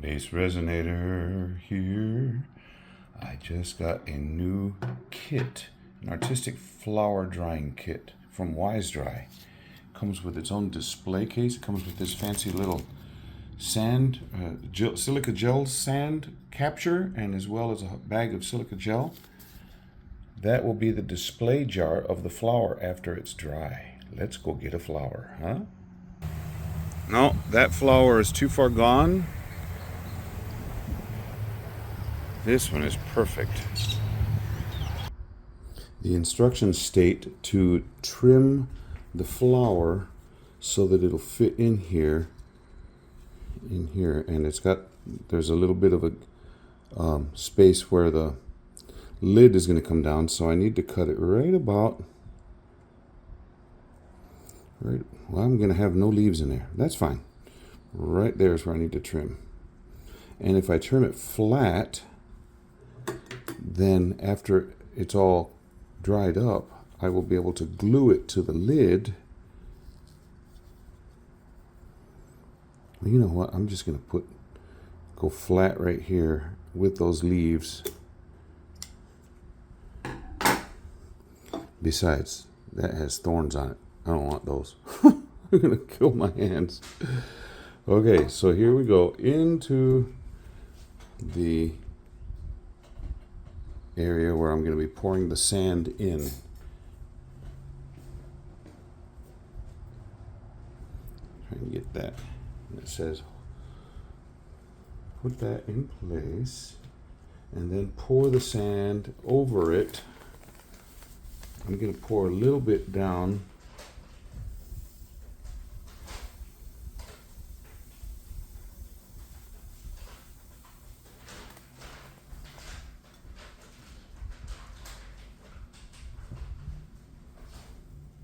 BassResinator here. I just got a new kit, an artistic flower drying kit from Wisedry. Comes with its own display case. It comes with this fancy little sand, silica gel sand capture, and as well as a bag of silica gel. That will be the display jar of the flower after it's dry. Let's go get a flower, huh? No, that flower is too far gone. This one is perfect. The instructions state to trim the flower so that it'll fit in here, and there's a little bit of a space where the lid is going to come down, so I need to cut it right. Well, I'm going to have no leaves in there. That's fine. Right there is where I need to trim. And if I trim it flat, then after it's all dried up, I will be able to glue it to the lid. Well, you know what? I'm just going to go flat right here with those leaves. Besides, that has thorns on it. I don't want those. I'm going to kill my hands. Okay, so here we go into the area where I'm going to be pouring the sand in. Trying to get that. And it says, put that in place and then pour the sand over it. I'm going to pour a little bit down.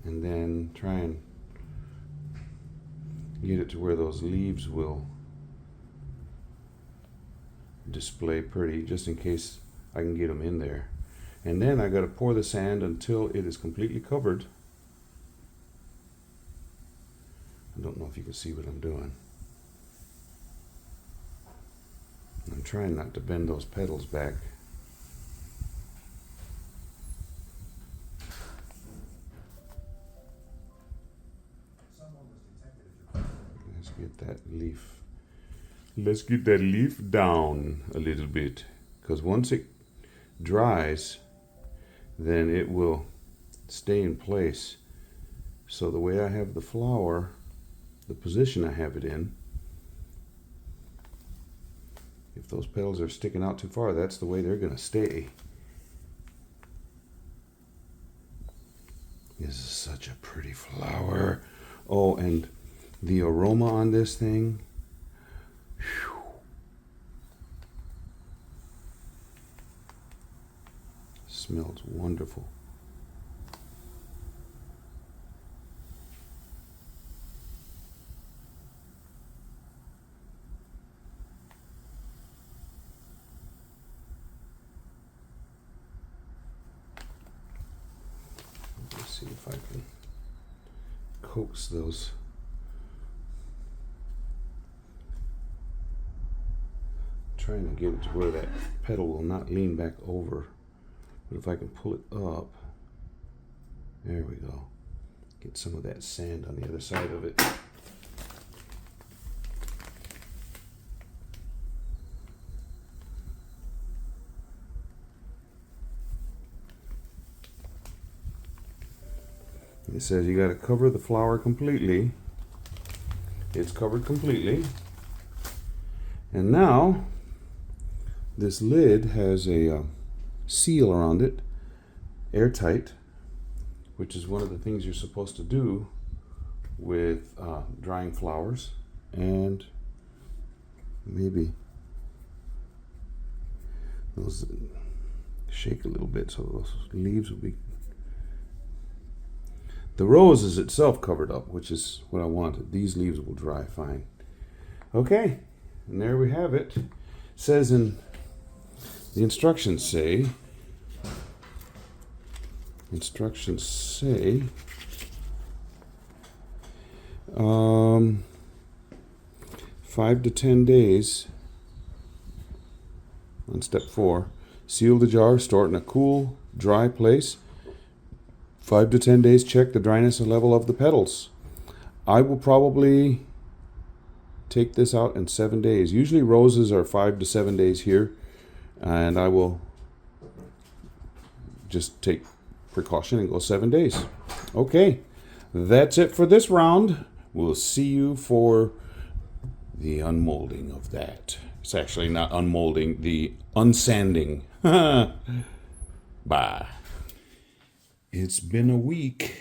And then try and get it to where those leaves will display pretty, just in case I can get them in there. And then I got to pour the sand until it is completely covered. I don't know if you can see what I'm doing. I'm trying not to bend those petals back. Let's get that leaf. Let's get that leaf down a little bit, because once it dries, then it will stay in place. So the way I have the flower, the position I have it in, if those petals are sticking out too far, that's the way they're going to stay. This is such a pretty flower. Oh, and the aroma on this thing, whew. Smells wonderful. Let's see if I can coax those. Trying to get it to where that petal will not lean back over. But if I can pull it up, there we go. Get some of that sand on the other side of it. It says you got to cover the flower completely. It's covered completely. And now this lid has a seal around it, airtight, which is one of the things you're supposed to do with drying flowers. And maybe those shake a little bit so those leaves will be. The rose is itself covered up, which is what I wanted. These leaves will dry fine. Okay, and there we have it. It says in the instructions say 5 to 10 days on step 4. Seal the jar, store it in a cool, dry place. 5 to 10 days, check the dryness level of the petals. I will probably take this out in 7 days. Usually roses are 5 to 7 days here, and I will just take precaution and go 7 days. Okay, that's it for this round. We'll see you for the unmolding of that. It's actually not unmolding, the unsanding. Bye. It's been a week.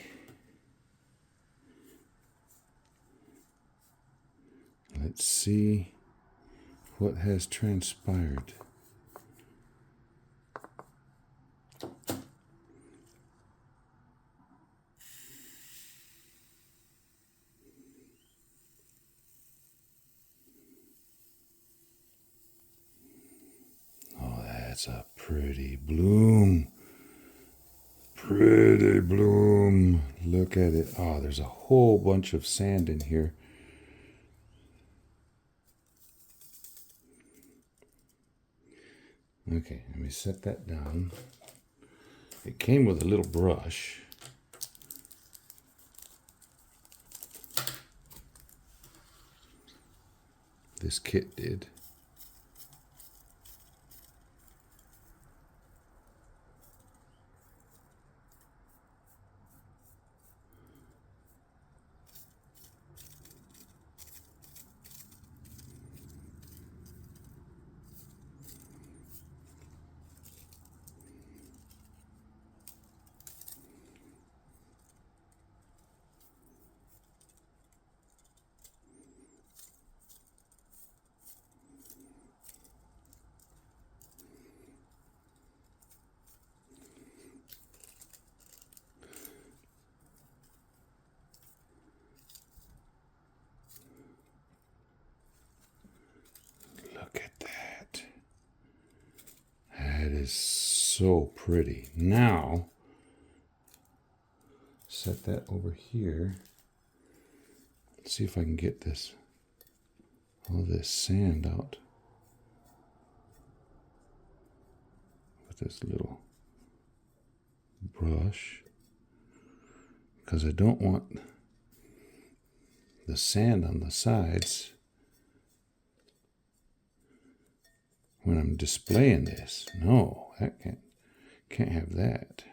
Let's see what has transpired. Oh, that's a pretty bloom. Pretty bloom. Look at it. Oh, there's a whole bunch of sand in here. Okay, let me set that down. It came with a little brush. This kit did. Look at that. That is so pretty. Now, set that over here. Let's see if I can get this, all this sand out with this little brush, because I don't want the sand on the sides when I'm displaying this. No, that can't have that.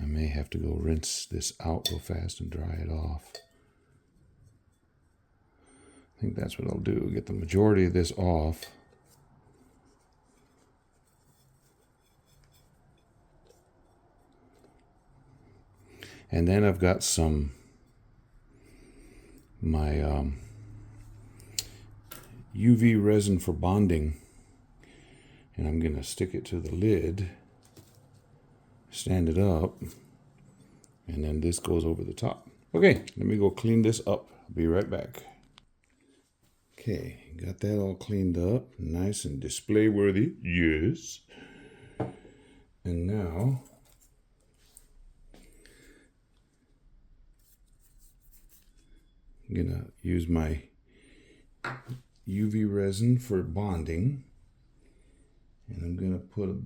I may have to go rinse this out real fast and dry it off. I think that's what I'll do, get the majority of this off. And then I've got my UV resin for bonding, and I'm gonna stick it to the lid, stand it up, and then this goes over the top. Okay, let me go clean this up. I'll be right back. Okay, got that all cleaned up, nice and display worthy. Yes. And now I'm gonna use my UV resin for bonding, and I'm gonna put a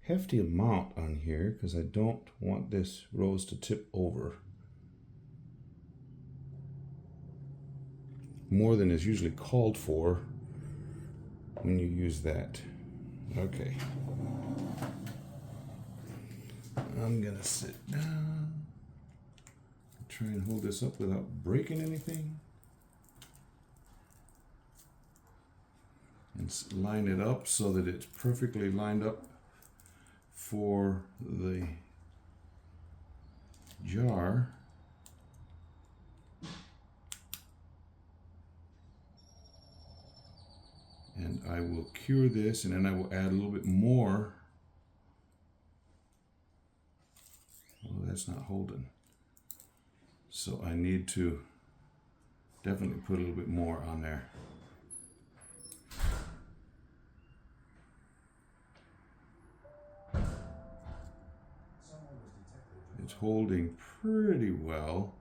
hefty amount on here because I don't want this rose to tip over. More than is usually called for when you use that. Okay. I'm gonna sit down, try and hold this up without breaking anything, and line it up so that it's perfectly lined up for the jar. And I will cure this, and then I will add a little bit more. Oh, that's not holding. So I need to definitely put a little bit more on there. It's holding pretty well.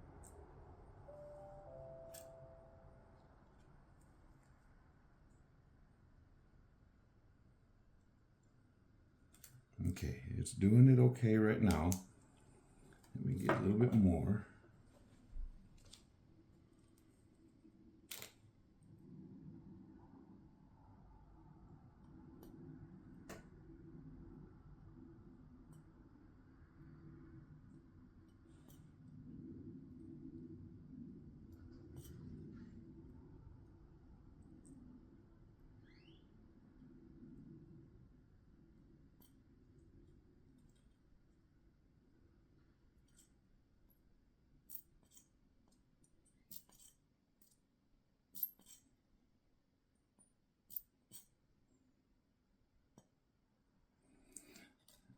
Okay, it's doing it okay right now. Let me get a little bit more.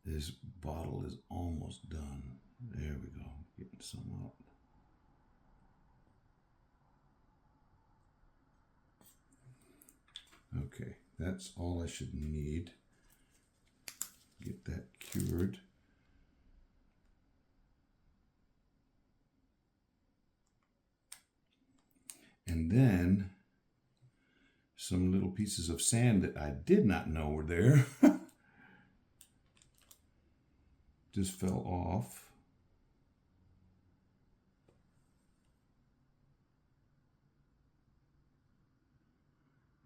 This bottle is almost done. There we go. Getting some out. Okay, that's all I should need. Get that cured. And then some little pieces of sand that I did not know were there just fell off.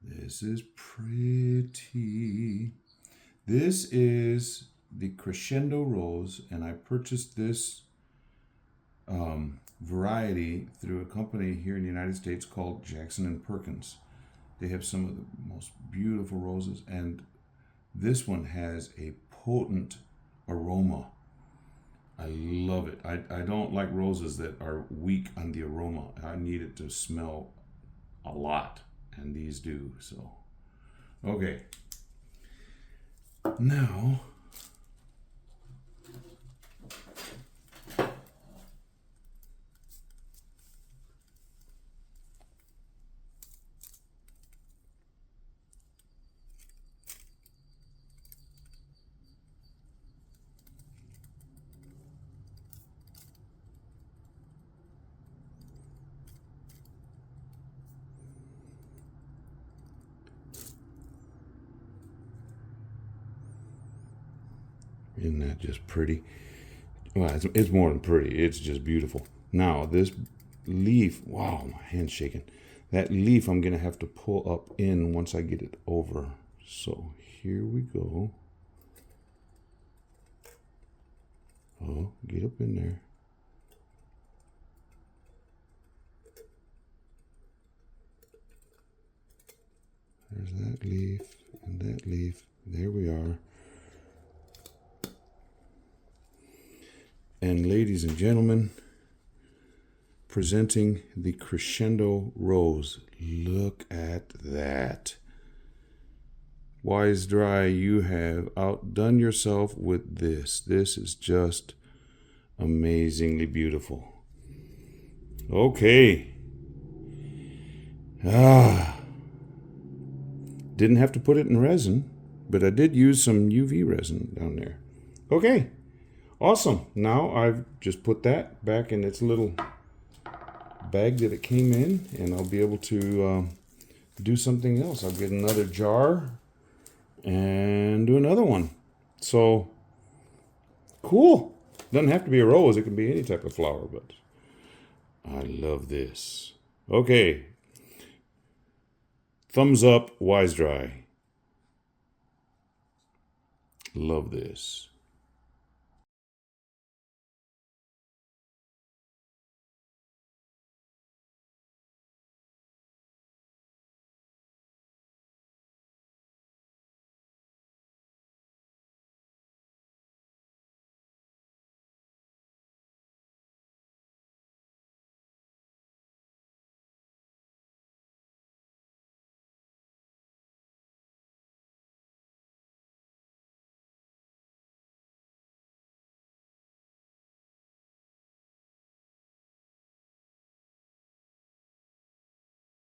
This is pretty. This is the Crescendo Rose, and I purchased this variety through a company here in the United States called Jackson & Perkins. They have some of the most beautiful roses, and this one has a potent aroma. I love it. I don't like roses that are weak on the aroma. I need it to smell a lot, and these do. So, okay. Now, isn't that just pretty? Well, it's more than pretty. It's just beautiful. Now, this leaf, wow, my hand's shaking. That leaf I'm going to have to pull up in once I get it over. So here we go. Oh, get up in there. There's that leaf and that leaf. There we are. And ladies and gentlemen, presenting the Crescendo Rose. Look at that. Wisedry, you have outdone yourself with this. This is just amazingly beautiful. Okay. Didn't have to put it in resin, but I did use some UV resin down there. Okay. Awesome. Now I've just put that back in its little bag that it came in, and I'll be able to do something else. I'll get another jar and do another one. So cool. Doesn't have to be a rose. It can be any type of flower, but I love this. Okay. Thumbs up, Wisedry. Love this.